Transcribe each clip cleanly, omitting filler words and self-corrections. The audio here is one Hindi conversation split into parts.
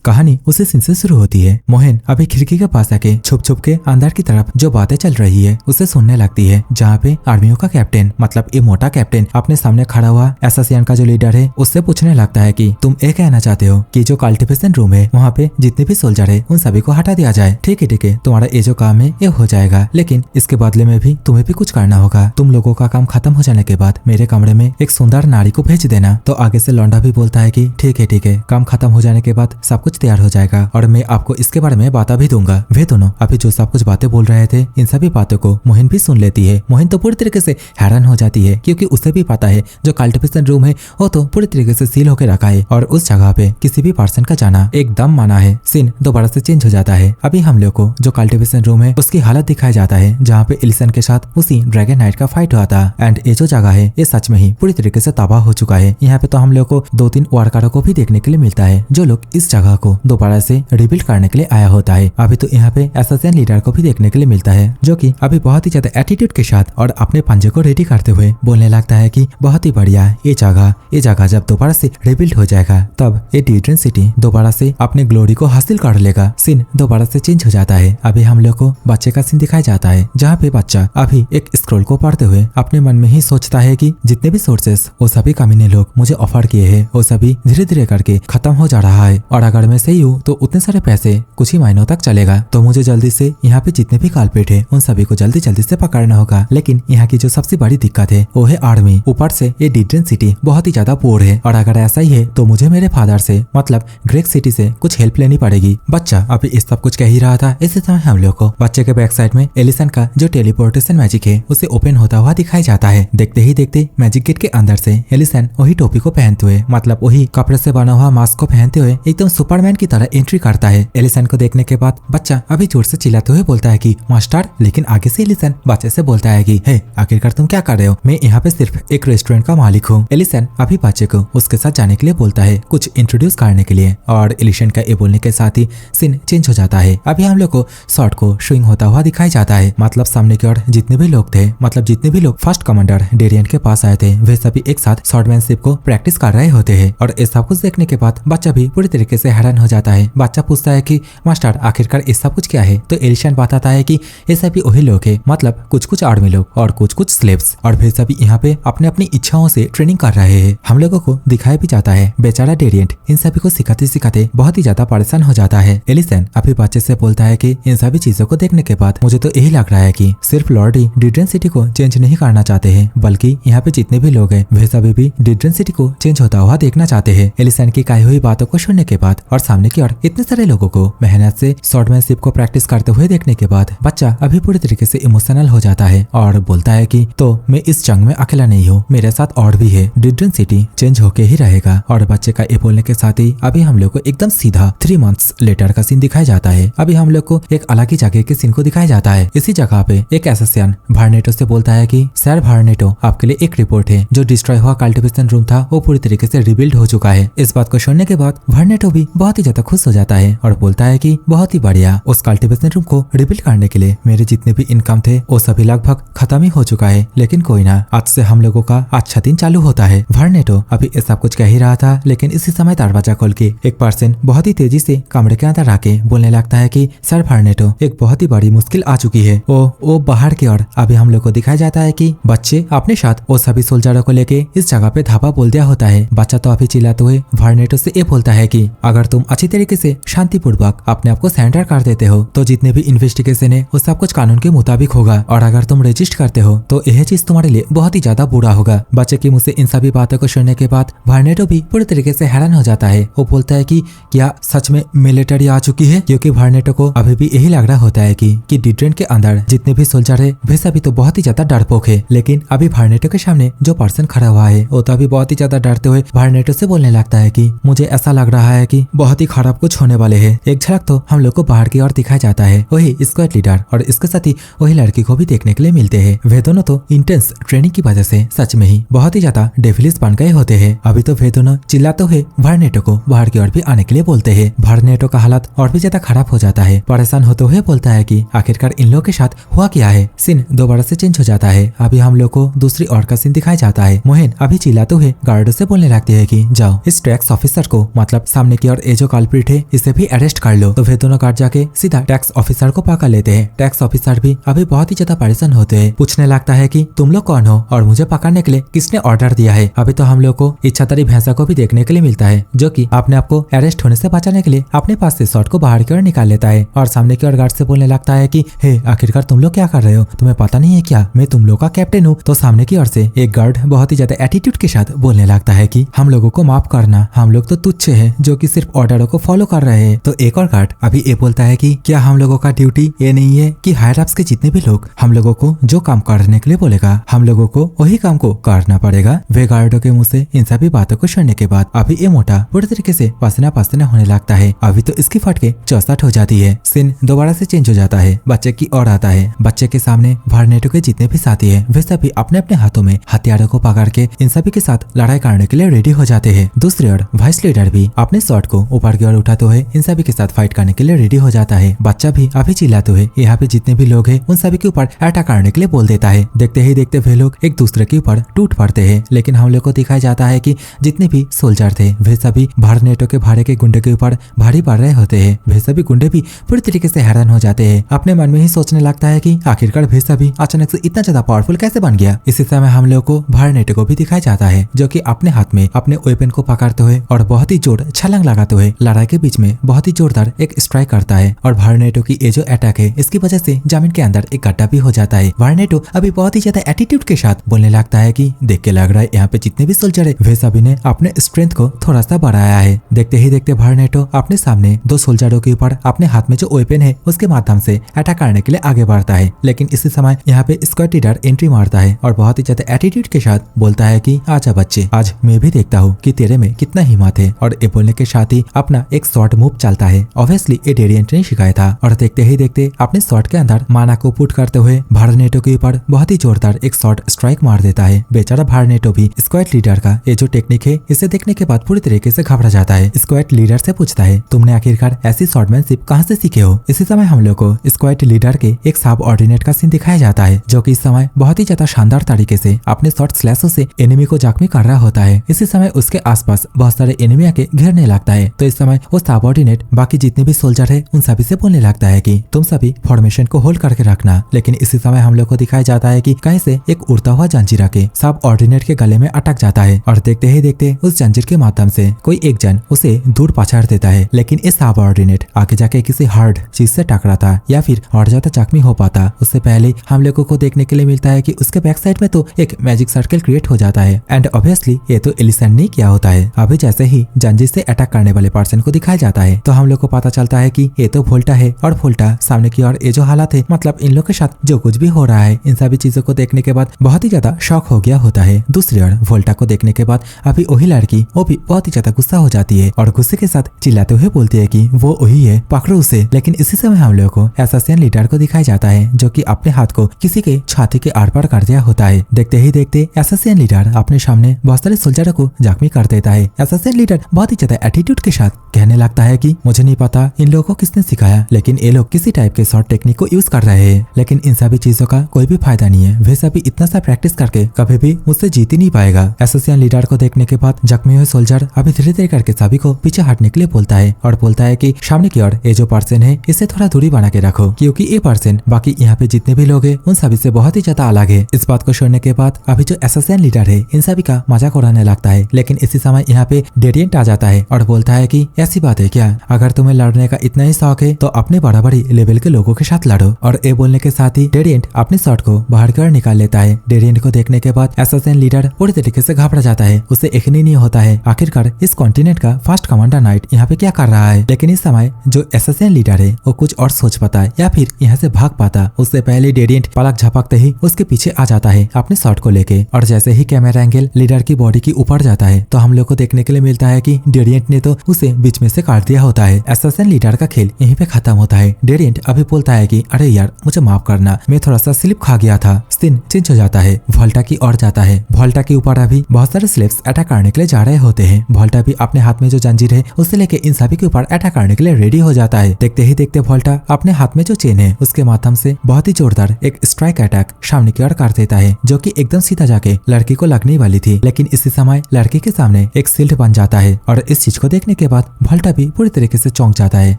कहानी उसी सीन से शुरू होती है। मोहन अभी खिड़की के पास आके छुप छुप के अंदर की तरफ जो बातें चल रही है उसे सुनने लगती है, जहाँ पे आर्मियों का कैप्टन मतलब ये मोटा कैप्टन अपने सामने खड़ा हुआ एसोसिएशन का जो लीडर है उससे पूछने लगता है कि तुम ये कहना चाहते हो कि जो कल्टिवेशन रूम है वहाँ पे जितने भी सोल्जर है उन सभी को हटा दिया जाए। ठीक है, तुम्हारा ये जो काम है ये हो जाएगा, लेकिन इसके बदले में भी तुम्हें भी कुछ करना होगा। तुम लोगों का काम खत्म हो जाने के बाद मेरे कमरे में एक सुंदर नारी को भेज देना। तो आगे से लौंडा भी बोलता है कि ठीक है, काम खत्म हो जाने के बाद सब कुछ तैयार हो जाएगा और मैं आपको इसके बारे में बता भी दूंगा। वे दोनों अभी जो सब कुछ बातें बोल रहे थे इन सभी बातों को मोहन भी सुन लेती है। मोहन तो पूरी तरीके से हैरान हो जाती है, क्योंकि उसे भी पता है जो कल्टिवेशन रूम है वो तो पूरी तरीके से सील होकर रखा है और उस जगह पे किसी भी पर्सन का जाना एकदम मना है। सीन दोबारा से चेंज हो जाता है। अभी हम लोग को जो कल्टिवेशन रूम है उसकी हालत दिखाया जाता है, जहाँ पे एलिसन के साथ उसी ड्रैगन नाइट का फाइट हुआ था। एंड ये जो जगह है ये सच में ही पूरी तरीके से तबाह हो चुका है। यहाँ पे तो हम लोग को 2-3 वर्करों को भी देखने के लिए मिलता है, जो लोग इस जगह को दोबारा से रिबिल्ड करने के लिए आया होता है। अभी तो यहाँ पे एसोसिएशन लीडर को भी देखने के लिए मिलता है, जो कि अभी बहुत ही ज्यादा एटीट्यूड के साथ और अपने पंजे को रेडी करते हुए बोलने लगता है कि बहुत ही बढ़िया, ये जगह जब दोबारा से रिबिल्ड हो जाएगा तब ये डिड्रेन सिटी दोबारा से अपने ग्लोरी को हासिल कर लेगा। सीन दोबारा से चेंज हो जाता है। अभी हम लोग को बच्चे का सीन दिखाया जाता है, जहाँ पे बच्चा अभी एक स्क्रॉल को पढ़ते हुए अपने मन में ही सोचता है कि जितने भी सोर्सेस वो सभी कमीने लोग मुझे ऑफर किए हैं वो सभी धीरे धीरे करके खत्म हो जा रहा है, और अगर मैं सही हूँ तो उतने सारे पैसे कुछ ही महीनों तक चलेगा। तो मुझे जल्दी से यहाँ पे जितने भी काल्पेट है उन सभी को जल्दी से पकड़ना होगा। लेकिन यहाँ की जो सबसे बड़ी दिक्कत है वो है आर्मी। ऊपर से ये डिड्रेन सिटी बहुत ही ज्यादा पोर है, और अगर ऐसा ही है तो मुझे मेरे फादर से मतलब ग्रेक सिटी से कुछ हेल्प लेनी पड़ेगी। बच्चा अभी इस सब कुछ कह ही रहा था, इसी समय हम लोग को बच्चे के बैक साइड में एलिसन का जो टेलीपोर्टेशन मैजिक है उसे ओपन होता हुआ दिखाई जाता है। देखते ही देखते मैजिक गेट के अंदर से एलिसन वही टोपी को पहनते हुए मतलब वही कपड़े से बना हुआ मास्क को पहनते हुए एकदम सुपरमैन की तरह एंट्री करता है। एलिसन को देखने के बाद बच्चा अभी जोर से चिल्लाते हुए बोलता है कि मास्टर, लेकिन आगे से एलिसन बच्चे से बोलता है कि हे, आखिरकार तुम क्या कर रहे हो? मैं यहाँ पे सिर्फ एक रेस्टोरेंट का मालिक हूँ। एलिसन अभी बच्चे को उसके साथ जाने के लिए बोलता है, कुछ इंट्रोड्यूस करने के लिए, और एलिसन का ये बोलने के साथ ही सीन चेंज हो जाता है। अभी हम लोग को शॉट को स्विंग होता हुआ दिखाई जाता है। मतलब सामने की ओर जितने भी लोग थे, मतलब जितने भी लोग फर्स्ट कमांडर डेरियन के पास आए थे, वे सभी एक साथ शॉटमैनशिप को प्रैक्टिस कर रहे होते हैं। और ये सब कुछ देखने के बाद बच्चा भी पूरी तरीके से हैरान हो जाता है। बच्चा पूछता है कि मास्टर आखिरकार ये सब कुछ क्या है? तो एलिसन बताता है कि ये सभी वही लोग है, मतलब कुछ आर्मी लोग और कुछ स्लेव्स, और वे सभी यहाँ पे अपने अपनी इच्छाओं से ट्रेनिंग कर रहे हैं। हम लोगों को दिखाया भी जाता है बेचारा डेरियंट इन सभी को सिखाते सिखाते बहुत ही ज्यादा परेशान हो जाता है। एलिसन अभी बच्चे से बोलता है कि इन सभी चीजों को देखने के बाद मुझे तो यही लग रहा है कि सिर्फ लॉर्ड ही डिड्रेन सिटी को चेंज नहीं करना चाहते हैं, बल्कि यहाँ पे जितने भी लोग हैं वे सभी भी डिड्रेन सिटी को चेंज होता हुआ देखना चाहते हैं। एलिसन की कही हुई बातों को सुनने के बाद और सामने की ओर इतने सारे लोगों को मेहनत से शॉटमैनशिप को प्रैक्टिस करते हुए देखने के बाद बच्चा अभी पूरी तरीके से इमोशनल हो जाता है और बोलता है कि तो मैं इस जंग में अकेला नहीं हूँ, मेरे साथ और भी है, डिड्रेन सिटी चेंज होके ही रहेगा। और बच्चे का ये बोलने के साथ ही अभी हम लोग को एकदम सीधा 3 मंथ्स लेटर का सीन दिखाया जाता है। अभी हम लोग को एक अलग ही जगह के सीन को दिखाया जाता है। इसी जगह पे एक एसोसिएशन वार्नेटो से बोलता है कि सर वार्नेटो, आपके लिए एक रिपोर्ट है, जो डिस्ट्रॉय हुआ कल्टिवेशन रूम था वो पूरी तरीके से रिबिल्ड हो चुका है। इस बात को सुनने के बाद वार्नेटो भी बहुत ही ज्यादा खुश हो जाता है और बोलता है कि बहुत ही बढ़िया, उस कल्टिवेशन रूम को रिबिल्ड करने के लिए मेरे जितने भी इनकम थे वो सभी लगभग खत्म ही हो चुका है। लेकिन कोई ना, आज से हम लोगों का अच्छा दिन चालू होता है। वार्नेटो अभी ये सब कुछ कह ही रहा था, लेकिन इसी समय दरवाजा खोल के एक पर्सन बहुत ही तेजी से कमरे के अंदर आके बोलने लगता है कि सर वार्नेटो, एक बहुत ही बड़ी मुश्किल आ चुकी है। वो बाहर की ओर अभी हम लोग को दिखाया जाता है कि बच्चे अपने साथ वो सभी सोल्जरों को लेके इस जगह पे धावा बोल दिया होता है। बच्चा तो अभी चिल्लाते हुए वार्नेटो से ये बोलता है कि अगर तुम अच्छी तरीके से शांतिपूर्वक अपने आप को सरेंडर कर देते हो तो जितने भी इन्वेस्टिगेशन है वो सब कुछ कानून के मुताबिक होगा, और अगर तुम रजिस्ट करते हो तो यह चीज तुम्हारे लिए बहुत ही ज्यादा बुरा होगा। बच्चे की मुझसे इन सभी बातों को सुनने के बाद वार्नेटो भी पूरी तरीके से हैरान हो जाता है। वो बोलता है कि क्या सच में मिलिट्री आ चुकी है? क्योंकि वार्नेटो को अभी भी यही लग रहा होता है कि डिड्रेन के अंदर जितने भी सोल्जर है वे सभी तो बहुत ही ज्यादा डरपोक है। लेकिन अभी वार्नेटो के सामने जो पर्सन खड़ा हुआ है वो तो अभी बहुत ही ज्यादा डरते हुए वार्नेटो से बोलने लगता है कि मुझे ऐसा लग रहा है कि बहुत ही खराब कुछ होने वाले है। एक झलक तो हम लोग को बाहर की ओर दिखाया जाता है। वही स्क्वाड लीडर और इसके साथ ही वही लड़की को भी देखने के लिए मिलते हैं। वे दोनों तो इंटेंस ट्रेनिंग की वजह से सच में ही बहुत ही ज्यादा डेविलिस बन गए होते हैं। अभी तो वे दोनों चिल्लाते हुए वार्नेटो को बाहर की ओर भी आने के लिए बोलते हैं। वार्नेटो का हालत और भी ज्यादा खराब हो जाता है। परेशान होते हुए बोलता है कि आखिरकार इन लोगों के साथ हुआ क्या है। सीन दोबारा से चेंज हो जाता है। अभी हम लोग को दूसरी ओर का सीन दिखाया जाता है। मोहन अभी चिल्लाते हुए गार्डो से बोलने लगते हैं कि जाओ इस टैक्स ऑफिसर को, मतलब सामने की ओर ये जो कल्प्रिट है इसे भी अरेस्ट कर लो। तो फिर दोनों गार्ड जाके सीधा टैक्स ऑफिसर को पकड़ लेते हैं। टैक्स ऑफिसर भी अभी बहुत ही ज्यादा परेशान होते हैं, पूछने लगता है कि तुम लोग कौन हो और मुझे पकड़ने के लिए किसने ऑर्डर दिया है। अभी तो हम लोग को इच्छाधारी भैंसा को भी देखने के लिए मिलता है जो कि अपने आपको अरेस्ट होने से बचाने के लिए अपने पास से शॉट को बाहर की ओर निकाल लेता है और सामने की ओर गार्ड से बोलने लगता है कि हे आखिरकार तुम लोग क्या कर रहे हो, तुम्हें पता नहीं है क्या मैं तुम लोग का कैप्टन हूँ। तो सामने की ओर से एक गार्ड बहुत ही ज्यादा एटीट्यूड के साथ बोलने लगता है कि हम लोगों को माफ करना, हम लोग तो तुच्छ हैं जो कि सिर्फ ऑर्डरों को फॉलो कर रहे हैं। तो एक और गार्ड अभी ये बोलता है कि क्या हम लोगों का ड्यूटी ये नहीं है कि हायर अप्स के जितने भी लोग हम लोगों को जो काम करने के लिए बोलेगा हम लोगों को वही काम को करना पड़ेगा। वे गार्डों के मुंह से इन सभी बातों को सुनने के बाद अभी ये मोटा पूरी तरीके से पसीना पसीना होने लगता है। अभी तो इसकी फटके 64 हो जाती है। सीन दोबारा से चेंज हो जाता है, बच्चे की ओर आता है। बच्चे के सामने वार्नेटो के जितने भी साथी है वे सभी अपने अपने हाथों में हथियारों को पकड़ के इन सभी के साथ लड़ाई करने के लिए रेडी हो जाते हैं। दूसरी ओर वाइस लीडर भी अपने शॉट को ऊपर की ओर उठाते हुए इन सभी के साथ फाइट करने के लिए रेडी हो जाता है। बच्चा भी अभी चिल्लाते हुए यहाँ पे जितने भी लोग हैं उन सभी के ऊपर अटैक करने के लिए बोल देता है। देखते ही देखते वे लोग एक दूसरे के ऊपर टूट पड़ते हैं, लेकिन हम लोग को दिखाया जाता है कि जितने भी सोल्जर थे वे सभी वार्नेटो के भाड़े के गुंडे के ऊपर भारी पड़ रहे होते हैं। वे सभी गुंडे भी पूरी तरीके से हैरान हो जाते हैं, अपने मन में ही सोचने लगता है कि आखिरकार वे सभी अचानक से इतना ज्यादा पावरफुल कैसे बन गया। इसी समय हम लोग को वार्नेटो को भी दिखाया जाता है जो कि अपने हाथ में अपने वेपन को पकड़ते हुए और बहुत ही जोर छलांग लगाते हुए लड़ाई के बीच में बहुत ही जोरदार एक स्ट्राइक करता है और वार्नेटो की ये जो अटैक है इसकी वजह से जमीन के अंदर एक गड्ढा भी हो जाता है। वार्नेटो अभी बहुत ही ज्यादा एटीट्यूड के साथ बोलने लगता है कि देख के लग रहा है यहाँ पे जितने भी सोल्जर है वे सभी ने अपने स्ट्रेंथ को थोड़ा सा बढ़ाया है। देखते ही देखते वार्नेटो अपने सामने दो सोल्जरों के ऊपर अपने हाथ में जो वेपन है उसके माध्यम से अटैक करने के लिए आगे बढ़ता है, लेकिन इसी समय यहाँ पे स्क्वाड लीडर एंट्री मारता है और बहुत ही ज्यादा एटीट्यूड के साथ बोलता है कि आजा बच्चे, आज मैं भी देखता हूँ कि तेरे में कितना हिम्मत है। और ये बोलने के साथ ही अपना एक शॉर्ट मूव चलता है, ऑब्वियसली ये डेरिएंट ने सिखाया था। और देखते ही देखते अपने शॉट के अंदर माना को पुट करते हुए वार्नेटो के ऊपर बहुत ही जोरदार एक शॉट स्ट्राइक मार देता है। बेचारा वार्नेटो भी स्क्वाड लीडर का ये जो टेक्निक है इसे देखने के बाद पूरी तरीके से घबरा जाता है। स्क्वाड लीडर से पूछता है तुमने आखिरकार ऐसी शॉर्टमैनशिप कहाँ से सीखे हो। इसी समय हम लोग को स्क्वाड लीडर के एक सब ऑर्डिनेट का सीन दिखाया जाता है जो कि इस समय बहुत ही ज्यादा शानदार तरीके से अपने शॉर्ट स्लैशों से एनिमी को जख्मी कर रहा होता है। इसी समय उसके आसपास बहुत सारे एनिमी आके घेरने लगता है। तो इस समय वो सब ऑर्डिनेट बाकी जितने भी सोल्जर है उन सभी से बोलने लगता है कि तुम सभी फॉर्मेशन को होल्ड करके रखना। लेकिन इसी समय हम लोग को दिखाया जाता है कि कहीं से एक उड़ता हुआ जंजीर आके सब ऑर्डिनेट के गले में अटक जाता है और देखते ही देखते उस जंजीर के माध्यम से कोई एक जन उसे दूर पछाड़ देता है। लेकिन इस सब ऑर्डिनेट आगे जाके किसी हार्ड चीज से टकराता या फिर और ज्यादा जख्मी हो पाता उससे पहले हम लोगों को देखने के लिए मिलता है कि उसके बैक साइड में तो एक मैजिक सर्कल क्रिएट हो जाता है एंड ऑब्वियसली ये तो एलिसन ने किया होता है। अभी जैसे ही जंजीर से अटैक करने वाले पर्सन को दिखाया जाता है तो हम लोग को पता चलता है कि ये तो वोल्टा है और वोल्टा सामने की ओर ये जो हालत है मतलब इन लोग के साथ जो कुछ भी हो रहा है इन सभी चीजों को देखने के बाद बहुत ही ज्यादा शॉक हो गया होता है। दूसरी ओर वोल्टा को देखने के बाद अभी वही लड़की वो भी बहुत ही ज्यादा गुस्सा हो जाती है और गुस्से के साथ चिल्लाते हुए बोलती है कि वो वही है, पकड़ो उसे। लेकिन इसी समय हम लोग को एसासिन लीडर को दिखाया जाता है जो कि अपने हाथ को किसी के छाती के आर पार कर दिया होता है। देखते ही देखते एसासिन लीडर अपने सामने बहुत सारे सोल्जरों को जख्मी कर देता है। एसासिन लीडर बहुत ही ज्यादा एटीट्यूड के साथ कहने लगता है कि मुझे नहीं पता इन लोगों को किसने सिखाया, लेकिन ये लोग किसी टाइप के शॉर्ट टेक्निक को यूज कर रहे हैं। लेकिन इन सभी चीजों का कोई भी फायदा नहीं है, वे सभी इतना सा प्रैक्टिस करके कभी भी मुझसे जीत ही नहीं पाएगा। एसोसिएशन लीडर को देखने के बाद जख्मी हुए सोल्जर अभी धीरे धीरे करके सभी को पीछे हटने के लिए बोलता है और बोलता है कि सामने की ओर ये जो पर्सन है इससे थोड़ा दूरी बना के रखो, क्योंकि ये पर्सन बाकी यहाँ पे जितने भी लोग हैं उन सभी से बहुत ही ज्यादा अलग है। इस बात को सुनने के बाद अभी जो एसोसिएशन लीडर है इन सभी का मजाक उड़ाने लगता है। लेकिन इसी समय यहाँ पे डेरिएंट आ जाता है और बोलता है कि ऐसी बात है क्या, अगर तुम्हें लड़ने का इतना ही शौक है तो अपने बराबरी लेवल के लोगों के साथ लड़ो। और ये बोलने के साथ ही डेरिएंट अपने शॉट को बाहर कर निकाल लेता है। डेरिएंट को देखने के बाद एसोसिएशन लीडर पूरी तरीके से घबरा जाता है, उसे यकीन नहीं होता है आखिरकार इस कॉन्टिनेंट का फर्स्ट कमांडर नाइट यहाँ पे क्या कर रहा है। लेकिन इस समय जो एसोसिएशन लीडर है वो कुछ और सोच पाता है या फिर यहाँ से भाग पाता, उससे पहले डेरिएंट पलक झपकते ही उसके पीछे आ जाता है अपने शॉट को लेके। और जैसे ही कैमरा एंगल लीडर की बॉडी की ऊपर जाता है तो हम लोग को देखने के लिए मिलता है कि डेरिएंट ने तो उसे बीच में से काट दिया होता है। एसोसिएशन लीडर का खेल यहीं पे खत्म होता है। डेरिएंट अभी बोलता है कि अरे यार मुझे माफ करना, मैं थोड़ा सा स्लिप खा गया था। सीन चेंज हो जाता है, वोल्टा की ओर जाता है। वोल्टा के ऊपर अभी बहुत सारे स्लेव्स अटैक करने के लिए जा रहे होते हैं। वोल्टा भी अपने हाथ में जो जंजीर है उसे लेके इन सभी के ऊपर अटैक करने के लिए रेडी हो जाता है। देखते ही देखते वोल्टा अपने हाथ में जो चेन है उसके माध्यम से बहुत ही जोरदार एक स्ट्राइक अटैक सामने की ओर कर देता है जो कि एकदम सीधा जाके लड़की को लगने वाली थी। लेकिन इसी समय लड़की के सामने एक शील्ड बन जाता है और इस चीज को देखने के बाद वॉल्टा भी पूरी तरीके से चौंक जाता है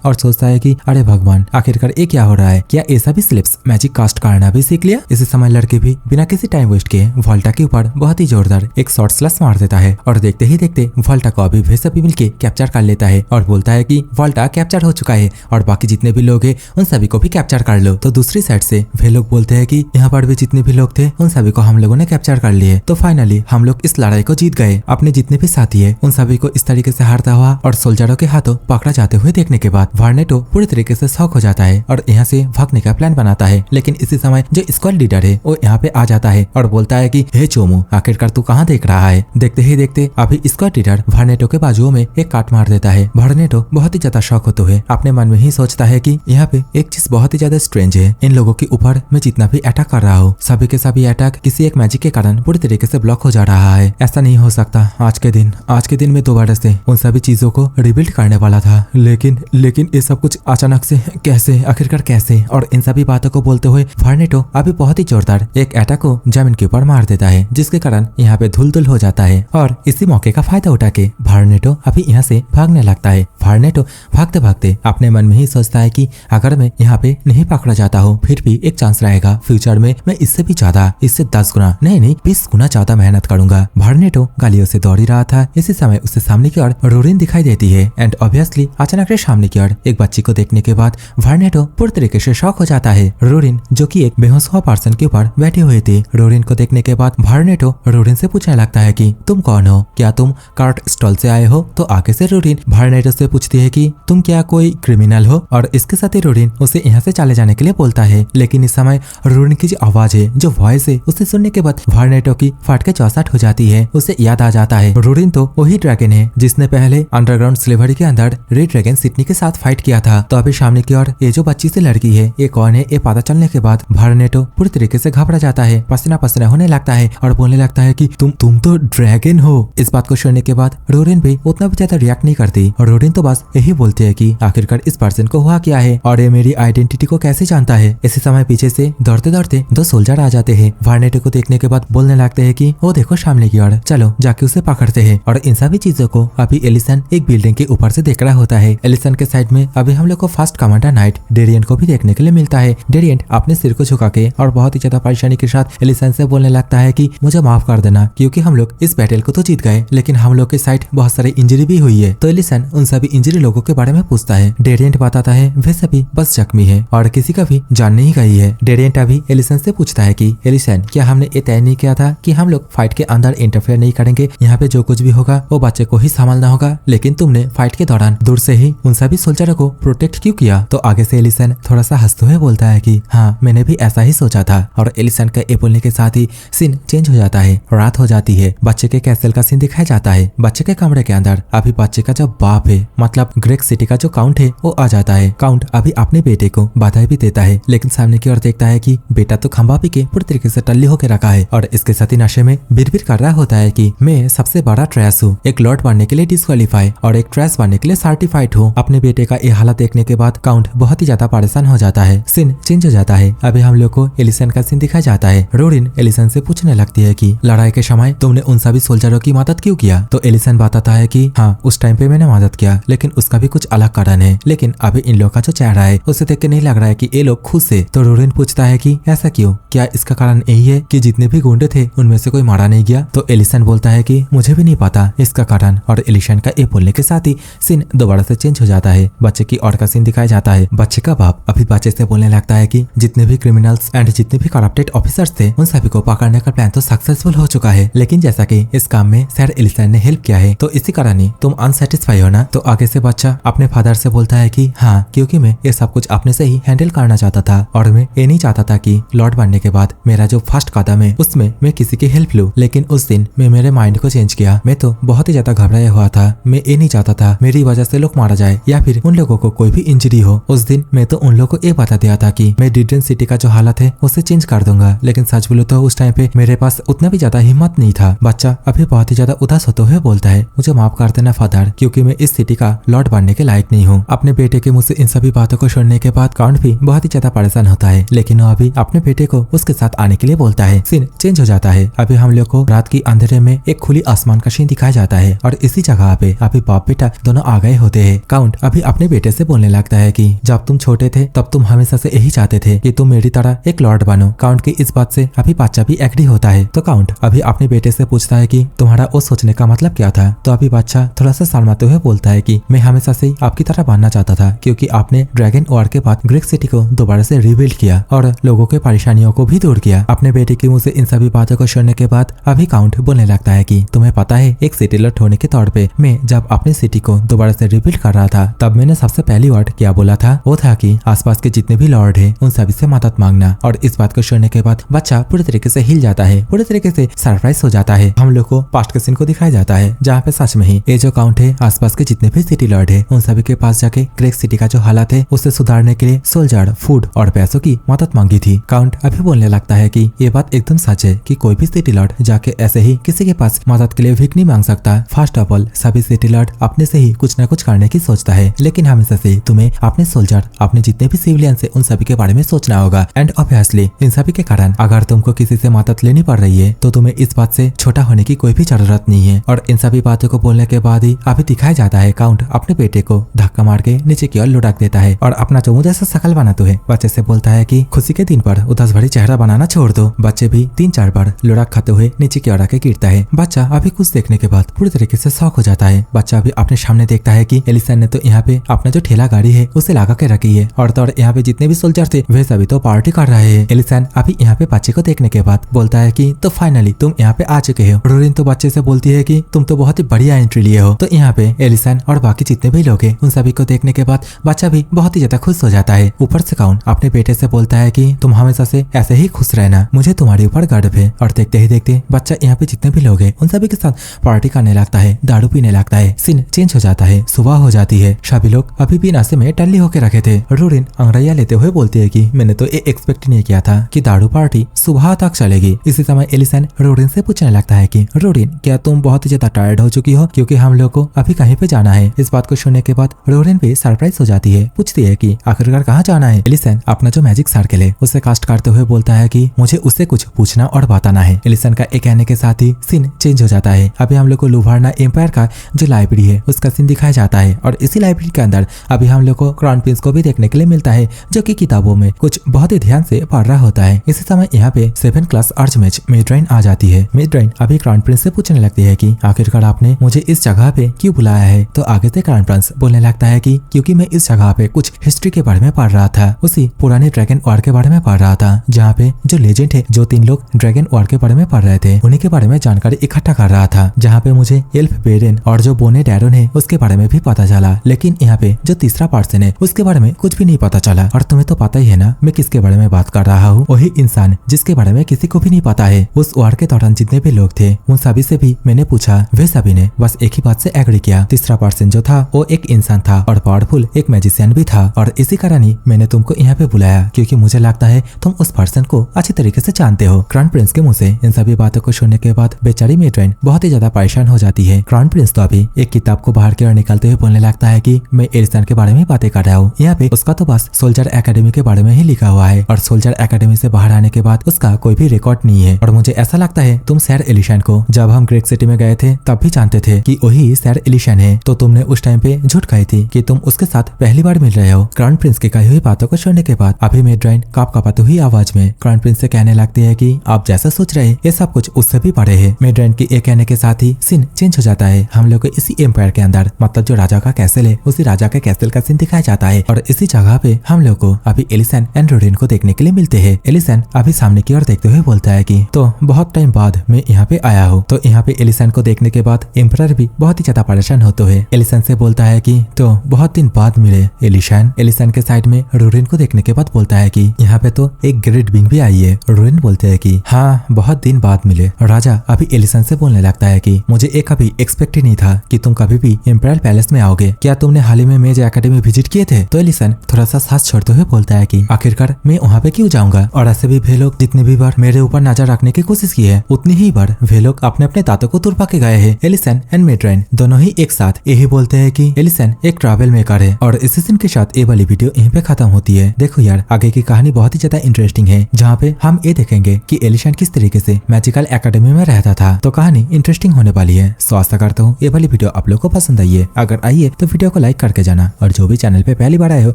और सोचता है कि अरे भगवान, आखिरकार ये क्या हो रहा है? क्या ऐसा भी स्लिप्स मैजिक कास्ट करना भी सीख लिया? इसी समय लड़के भी बिना किसी टाइम वेस्ट किए वॉल्टा के ऊपर बहुत ही जोरदार एक शॉर्ट स्लैश मार देता है और देखते ही देखते वॉल्टा को अभी वे सभी मिलके कैप्चर कर लेता है और बोलता है कि वॉल्टा कैप्चर हो चुका है और बाकी जितने भी लोग हैं उन सभी को भी कैप्चर कर लो। तो दूसरी साइड से वे लोग बोलते हैं कि यहाँ पर भी जितने भी लोग थे उन सभी को हम लोगों ने कैप्चर कर लिए। तो फाइनली हम लोग इस लड़ाई को जीत गए। अपने जितने भी साथी है उन सभी को इस तरीके से हारता हुआ और सोल्जरों के हाथों पकड़ा जाते हुए देखने के बाद वार्नेटो पूरी तरीके से शॉक हो जाता है और यहाँ से भागने का प्लान बनाता है। लेकिन इसी समय जो स्क्वाड लीडर है वो यहाँ पे आ जाता है और बोलता है कि हे चोमू, आखिरकार तू कहाँ देख रहा है? देखते ही देखते अभी स्क्वाड लीडर वार्नेटो के बाजुओं में एक काट मार देता है। वार्नेटो बहुत ही ज्यादा शॉक होते हुए अपने मन में ही सोचता है कि यहाँ पे एक चीज बहुत ही ज्यादा स्ट्रेंज है। इन लोगों के ऊपर मैं जितना भी अटैक कर रहा हूँ सभी के सभी अटैक किसी एक मैजिक के कारण पूरी तरीके से ब्लॉक हो जा रहा है। ऐसा नहीं हो सकता। आज के दिन में दोबारा से उन सभी चीजों को रिबिल्ड करने वाला था, लेकिन ये सब कुछ अचानक से कैसे, आखिरकार कैसे? और इन सभी बातों को बोलते हुए वार्नेटो अभी बहुत ही जोरदार एक अटैक को जमीन के ऊपर मार देता है, जिसके कारण यहाँ पे धुल हो जाता है। और इसी मौके का फायदा उठा के वार्नेटो अभी यहाँ से भागने लगता है। वार्नेटो भागते भागते अपने मन में ही सोचता है कि अगर मैं यहाँ पे नहीं पकड़ा जाता हूँ फिर भी एक चांस रहेगा, फ्यूचर में मैं इससे भी ज्यादा, इससे 10 गुना नहीं 20 गुना ज्यादा मेहनत करूंगा। वार्नेटो गालियों से दौड़ रहा था। इसी समय उससे सामने की ओर रोरिन दिखाई देती है एंड ऑब्वियसली अचानक से सामने की ओर एक बच्ची को देखने के बाद वार्नेटो पूरी तरीके से शॉक हो जाता है। रोरिन जो कि एक बेहोश हुआ पर्सन के ऊपर बैठी हुई थी। रोरिन को देखने के बाद वार्नेटो रोरिन से पूछने लगता है कि तुम कौन हो? क्या तुम कार्ट स्टॉल से आए हो? तो आगे से रोरिन वार्नेटो से पूछती है कि तुम क्या कोई क्रिमिनल हो? और इसके साथ ही रोरिन उसे यहाँ से चले जाने के लिए बोलता है। लेकिन इस समय रोरिन की जो आवाज है, जो वॉइस है, उसे सुनने के बाद वार्नेटो की फट के चौसठ हो जाती है। उसे याद आ जाता है रोरिन तो वही ड्रैगन है जिसने पहले अंडरग्राउंड स्लेवरी के अंदर रेड ड्रैगन सिडनी के साथ फाइट किया था। तो अभी सामने की ओर ये जो बच्ची से लड़की है ये कौन है ये पता चलने के बाद वार्नेटो पूरी तरीके से घबरा जाता है, पसीना पसीना होने लगता है और बोलने लगता है कि तुम तो ड्रैगन हो। इस बात को सुनने के बाद रोरिन भी उतना भी ज्यादा रिएक्ट नहीं करती और रोरिन तो बस यही बोलती है कि आखिरकार इस पर्सन को हुआ क्या है और ये मेरी आइडेंटिटी को कैसे जानता है। इसी समय पीछे से दौड़ते दौड़ते 2 सोल्जर आ जाते हैं। वार्नेटो को देखने के बाद बोलने लगते हैं कि वो देखो सामने की ओर, चलो जाके उसे पकड़ते हैं। और इन सभी चीजों को अभी एलिसन एक बिल्डिंग के ऊपर से देख रहा होता है। एलिसन के साइड में अभी हम लोग को फर्स्ट कमांडर नाइट डेरियन को भी देखने के लिए मिलता है। डेरियन अपने सिर को झुका के और बहुत ही ज्यादा परेशानी के साथ एलिसन से बोलने लगता है कि मुझे माफ कर देना, क्योंकि हम लोग इस बैटल को तो जीत गए लेकिन हम लोग के साइड बहुत सारे इंजरी भी हुई है। तो एलिसन उन सभी इंजरी लोगों के बारे में पूछता है। डेरियन बताता है वे सभी बस जख्मी है और किसी का भी जान नहीं गई है। डेरियन अभी एलिसन से पूछता है कि एलिसन, क्या हमने ये तय नहीं किया था कि हम लोग फाइट के अंदर इंटरफेयर नहीं करेंगे, यहाँ पे जो कुछ भी होगा वो बच्चे को ही संभालना होगा, लेकिन तुमने फाइट के दौरान दूर से ही उन सभी सोल्जरों को प्रोटेक्ट क्यों किया? तो आगे से एलिसन थोड़ा सा हंसते हुए बोलता है कि हाँ, मैंने भी ऐसा ही सोचा था। और एलिसन का ये बोलने के साथ ही सीन चेंज हो जाता है। रात हो जाती है। बच्चे के कैसल का सीन दिखाया जाता है। बच्चे के कमरे के अंदर अभी बच्चे का जो बाप है, मतलब ग्रेग सिटी का जो काउंट है, वो आ जाता है। काउंट अभी अपने बेटे को बधाई भी देता है, लेकिन सामने की ओर देखता है कि बेटा तो खंबा पी के पूरी तरीके से टल्ली होकर रखा है और इसके साथ ही नशे में बिर कर रहा होता है कि मैं सबसे बड़ा ट्रैश हूँ, एक लॉर्ड बनने के लिए डिस्क्वालीफाई और एक ट्रैश बनने के लिए सर्टिफाइड हूँ। अपने बेटे का ये हालत देखने के बाद काउंट बहुत ही ज्यादा परेशान हो जाता है। सीन चेंज हो जाता है। अभी हम लोग को एलिसन का सीन दिखाया जाता है। रोरिन एलिसन से पूछने लगती है कि लड़ाई के समय तुमने उन सभी सोल्जरों की मदद क्यों किया? तो एलिसन बताता है कि हाँ, उस टाइम पे मैंने मदद किया, लेकिन उसका भी कुछ अलग कारण है। लेकिन अभी इन लोग का जो चेहरा है उसे देख के नहीं लग रहा है कि ये लोग खुश है। तो रोरिन पूछता है कि ऐसा क्यों? क्या इसका कारण यही है कि जितने भी गुंडे थे उनमें से कोई मारा नहीं गया? तो एलिसन बोलता है कि मुझे भी नहीं पता इसका कारण। और एलिसन का ये बोलने के साथ ही सीन दोबारा से चेंज हो जाता है। बच्चे की और का सीन दिखाया जाता है। बच्चे का बाप अभी बच्चे से बोलने लगता है कि जितने भी क्रिमिनल्स एंड जितने भी करप्टेड ऑफिसर्स थे उन सभी को पकड़ने का प्लान तो सक्सेसफुल हो चुका है, लेकिन जैसा कि इस काम में सर एलिसन ने हेल्प किया है तो इसी कारण ही तुम अनसेटिस्फाई हो ना? तो आगे से बच्चा अपने फादर से बोलता है कि हाँ, क्योंकि मैं ये सब कुछ अपने से ही हैंडल करना चाहता था और मैं ये नहीं चाहता था कि लॉर्ड बनने के बाद मेरा जो फर्स्ट कदम है उसमें मैं किसी की हेल्प लूं। लेकिन उस दिन मैं मेरे माइंड को चेंज किया। मैं तो बहुत ही ज्यादा घबराया हुआ था। मैं ये नहीं चाहता था मेरी वजह से लोग मारा जाए या फिर उन लोगों को कोई भी इंजरी हो। उस दिन मैं तो उन लोगों को ये बता दिया था कि मैं डिडन सिटी का जो हालत है उसे चेंज कर दूंगा, लेकिन सच बोलो तो उस टाइम पे मेरे पास उतना भी ज्यादा हिम्मत नहीं था। बच्चा अभी बहुत ही ज्यादा उदास होते हुए बोलता है, मुझे माफ कर देना फादर, क्योंकि मैं इस सिटी का लॉर्ड बनने के लायक नहीं हूँ। अपने बेटे के मुझसे इन सभी बातों को सुनने के बाद काउंट भी बहुत ही ज्यादा परेशान होता है, लेकिन वो अभी अपने बेटे को उसके साथ आने के लिए बोलता है। सीन चेंज हो जाता है। अभी हम लोग को रात की अंधेरे में एक खुली आसमान का सीन दिखाया जाता है और इसी जगह पे अभी बाप बेटा दोनों आ गए होते हैं। काउंट अभी अपने बेटे से बोलने लगता है कि जब तुम छोटे थे तब तुम हमेशा से यही चाहते थे कि तुम मेरी तरह एक लॉर्ड बनो। काउंट की इस बात से अभी बच्चा भी एग्री होता है। तो काउंट अभी अपने बेटे से पूछता है कि तुम्हारा वो सोचने का मतलब क्या था। तो अभी बच्चा थोड़ा सा शर्माते हुए बोलता है कि मैं हमेशा से आपकी तरह बनना चाहता था, क्योंकि आपने ड्रैगन वॉर के बाद ग्रीक सिटी को दोबारा से रिबिल्ड किया और लोगों के परेशानियों को भी दूर किया। अपने बेटे के मुंह से इन सभी बातों को सुनने के बाद अभी काउंट बोलने लगता है कि तुम्हें पता है, एक सिटी लॉर्ड होने के तौर पे मैं जब अपनी सिटी को दोबारा से रिबिल्ड कर रहा था तब मैंने सबसे पहली वर्ड क्या बोला था, वो था कि आसपास के जितने भी लॉर्ड है उन सभी से मदद मांगना। और इस बात को सुनने के बाद बच्चा पूरी तरीके से हिल जाता है, पूरी तरीके से सरप्राइज हो जाता है। हम लोग को पास्ट के सीन को दिखाया जाता है जहाँ पे सच में ही ये जो काउंट है आसपास के जितने भी सिटी लॉर्ड है उन सभी के पास जाके ग्रीक सिटी का जो हालत है उसे सुधारने के लिए सोल्जर, फूड और पैसों की मदद मांगी थी। काउंट अभी बोलने लगता है कि ये बात एकदम सच है कि कोई भी सिटी लॉर्ड जाके ऐसे ही किसी के पास मदद के लिए भीख नहीं मांग सकता। फर्स्ट ऑफ ऑल सभी सिटी लॉर्ड अपने से ही कुछ न कुछ करने की सोचता है, लेकिन हमेशा से तुम्हें अपने सोल्जर, अपने जितने भी सिविलियंस है उन सभी के बारे में सोचना होगा। एंड ऑब्वियसली इन सभी के कारण अगर तुमको किसी से मदद लेनी पड़ रही है तो तुम्हें इस बात से छोटा होने की कोई भी जरूरत नहीं है। और इन सभी बातों को बोलने के बाद ही अभी दिखाया जाता है काउंट अपने बेटे को धक्का मार के नीचे की ओर लुढ़क देता है और अपना चोमू जैसा शकल बनाते हुए बच्चे से बोलता है कि खुशी के दिन पर उदास भरी चेहरा बनाना छोड़ दो। बच्चे भी 3-4 बार लुढ़क खाते हुए नीचे की ओर आके गिरता है। बच्चा अभी कुछ देखने के बाद पूरी तरीके से शॉक हो जाता है। बच्चा अभी अपने सामने देखता है कि एलिसन ने तो यहाँ पे अपना जो ठेला गाड़ी है उसे लगा के रखी है और तो यहाँ पे जितने भी सोल्जर थे वे सभी तो पार्टी कर रहे हैं। एलिसन अभी यहाँ पे बच्चे को देखने के बाद बोलता है कि तो फाइनली तुम यहाँ पे आ चुके हो। रोरिन तो बच्चे से बोलती है कि तुम तो बहुत ही बढ़िया एंट्री लिए हो। तो यहाँ पे एलिसन और बाकी जितने भी लोग हैं उन सभी को देखने के बाद बच्चा भी बहुत ही ज्यादा खुश हो जाता है। ऊपर से काउंट अपने बेटे से बोलता है कि तुम हमेशा से ऐसे ही खुश रहना, मुझे तुम्हारे ऊपर गर्व है। और देखते ही देखते बच्चा यहाँ पे जितने भी लोग हैं उन सभी के साथ पार्टी करने लगता है, दारू पीने लगता है। सीन चेंज हो जाता है, सुबह हो जाती है। सभी लोग अभी भी नाश्ते में टल्ली होके रखे थे। रोरिन अंग्रेया लेते हुए बोलती है कि मैंने तो ये एक्सपेक्ट नहीं किया था कि दारू पार्टी सुबह तक चलेगी। इसी समय एलिसन रोरिन से पूछने लगता है कि रोरिन क्या तुम बहुत ही ज्यादा टायर्ड हो चुकी हो, क्योंकि हम लोग को अभी कहीं पे जाना है। इस बात को सुनने के बाद रोरिन भी सरप्राइज हो जाती है, पूछती है कि आखिरकार कहाँ जाना है। एलिसन अपना जो मैजिक सर्कल है उसे कास्ट करते हुए बोलता है कि मुझे उससे कुछ पूछना और बताना है। एलिसन का एक कहने के साथ ही सीन चेंज हो जाता है। अभी हम लोग को लुभारना एम्पायर का जो लाइब्रेरी है उसका सीन दिखाया जाता है और इसी लाइब्रेरी के अंदर अभी हम लोग को क्राउन प्रिंस को भी देखने के लिए मिलता है, जो कि किताबों में कुछ बहुत ही ध्यान से पढ़ रहा होता है। इसी समय यहाँ पे 7 क्लास आर्चमेज मेड्राइन आ जाती है। मेड्राइन अभी क्राउन प्रिंस से पूछने लगती है कि आखिरकार आपने मुझे इस जगह पे क्यों बुलाया है। तो आगे से क्राउन प्रिंस बोलने लगता है कि क्योंकि मैं इस जगह पे कुछ हिस्ट्री के बारे में पढ़ रहा था, उसी पुराने ड्रैगन वॉर के बारे में पढ़ रहा था, जहाँ पे जो लेजेंड है, जो 3 लोग ड्रैगन वॉर के बारे में पढ़ रहे थे, उन्हीं के बारे में जानकारी इकट्ठा कर रहा था। जहाँ पे मुझे एल्फ बेरेन और जो बोने डैरोन है उसके बारे में भी पता चला, लेकिन यहाँ पे जो तीसरा पर्सन है उसके बारे में कुछ भी नहीं पता चला। और तुम्हें तो पता ही है ना मैं किसके बारे में बात कर रहा हूँ, वही इंसान जिसके बारे में किसी को भी नहीं पता है। उस वॉर के दौरान जितने भी लोग थे उन सभी से भी मैंने पूछा, वे सभी ने बस एक ही बात से एग्री किया, तीसरा पर्सन जो था वो एक इंसान था और पावरफुल एक मैजिशियन भी था। और इसी कारण ही मैंने तुमको यहाँ पे बुलाया, क्योंकि मुझे लगता है तुम उस पर्सन को अच्छी तरीके से जानते हो। क्राउन प्रिंस के मुंह से इन सभी बातों को सुनने के बाद बेचारी मेड्राइन बहुत ही ज्यादा परेशान हो जाती है। क्राउन प्रिंस तो अभी एक किताब को बाहर की ओर निकलते हुए बोलने लगता है कि मैं एलिसन के बारे में बातें कर रहा हूँ। यहाँ पे उसका तो बस सोल्जर एकेडमी के बारे में ही लिखा हुआ है और सोल्जर एकेडमी से बाहर आने के बाद उसका कोई भी रिकॉर्ड नहीं है। और मुझे ऐसा लगता है तुम सर एलिशन को जब हम ग्रीक सिटी में गए थे तब भी जानते थे कि वही सर एलिशन है, तो तुमने उस टाइम पे झूठ कही थी कि तुम उसके साथ पहली बार मिल रहे हो। क्राउन प्रिंस की कही हुई बातों को सुनने के बाद अभी मेड्राइन कांपती हुई आवाज में क्राउन प्रिंस से कहने लगती है कि आप जैसा सोच रहे ये सब कुछ उससे भी बड़े है। मेड्राइन की एक कहने के साथ ही सीन चेंज हो जाता है। हम लोग को इसी एम्पायर के अंदर, मतलब जो राजा का कैसल है, उसी राजा के कैसल का सीन दिखाया जाता है और इसी जगह पे हम लोग को अभी एलिसन एंड रोरिन को देखने के लिए मिलते हैं। एलिसन अभी सामने की ओर देखते हुए बोलता है कि तो बहुत टाइम बाद मैं यहाँ पे आया हूँ। तो यहाँ पे एलिसन को देखने के बाद एम्पायर भी बहुत ही ज्यादा परेशान होते हुए एलिसन से बोलता है कि तो बहुत दिन बाद मिले एलिसन। एलिसन के साइड में रोरिन को देखने के बाद बोलता है कि यहाँ पे तो एक ग्रेट बिंग भी आई है। रोरिन बोलते है कि हाँ बहुत दिन बाद मिले। राजा अभी एलिसन से बोलने लगता है कि मुझे एक कभी एक्सपेक्ट ही नहीं था कि तुम कभी भी इंपीरियल पैलेस में आओगे। क्या तुमने हाल ही में मेज एकेडमी विजिट किए थे? तो एलिसन थोड़ा सा सांस छोड़ते हुए बोलता है कि आखिरकार मैं वहाँ पे क्यों जाऊंगा, और ऐसे भी वे लोग जितनी भी बार मेरे ऊपर नजर रखने की कोशिश की है उतनी ही बार वे लोग अपने अपने दांतों को तुड़पा के गए हैं। एलिसन एंड मेड्राइन दोनों ही एक साथ यही बोलते हैं कि एलिसन एक ट्रैवल मेकर है। और इसी सीन के साथ ये वाली वीडियो यहीं पे खत्म होती है। देखो यार आगे की कहानी बहुत ही ज्यादा इंटरेस्टिंग है, जहाँ पे हम ये देखेंगे कि एलिसन किस तरीके से मैजिकल एकेडमी में रहता था। तो कहानी इंटरेस्टिंग होने वाली है। सो आशा करता हूँ ये वाली वीडियो आप लोग को पसंद आई है। अगर आई है तो वीडियो को लाइक करके जाना और जो भी चैनल पे पहली बार आए हो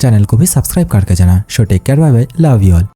चैनल को भी सब्सक्राइब करके जाना। So take care, bye bye, love you all.